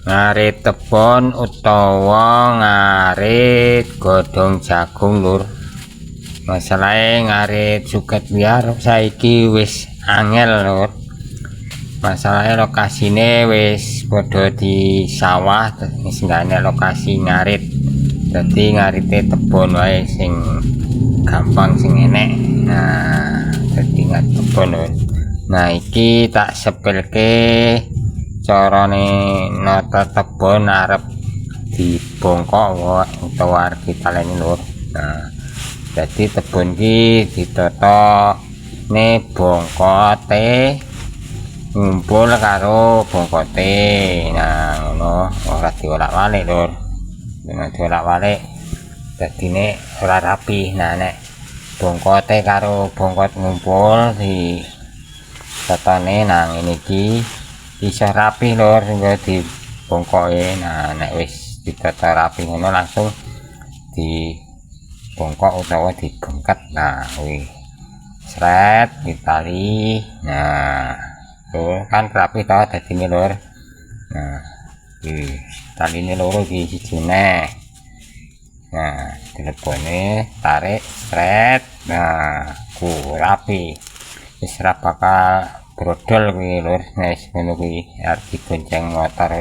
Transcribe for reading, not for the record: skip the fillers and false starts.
Ngarit tebon utawa ngarit godhong jagung lur. Masalahe ngarit suket liar saiki wis angel lur. Masalahe lokasine wis padha di sawah, wis nggak enek lokasi ngarit. Dadi ngarite tebon wae sing gampang sing enek. Nah, dadi ngarit tebon lur. Nah, iki tak sepilke carane nata tebon arep dibongkok utawa arep ditaleni lur. Nah, jadi tebon iki ditata ne bongkote ngumpul karo bongkote. Nah, ngono ora diolak-walik lur. Dengan diolak-walik dadine ora rapi. Nah, nek bongkote karo bongkot ngumpul di tatane nang ngene iki bisa rapi lur sehingga dibongkoke. Nah, nek wis ditata rapi ngono langsung dibongkok utawa dibengket. Nah, kuwi sret ditali. Nah, tuh kan rapi ta dadine lur. Nah, iki taline loro iki sijine. Nah, dilebone tarik sret. Nah, ku rapi. Wis ra bakal brodol kuwi lur. Wis ngono kuwi arep digonceng motor.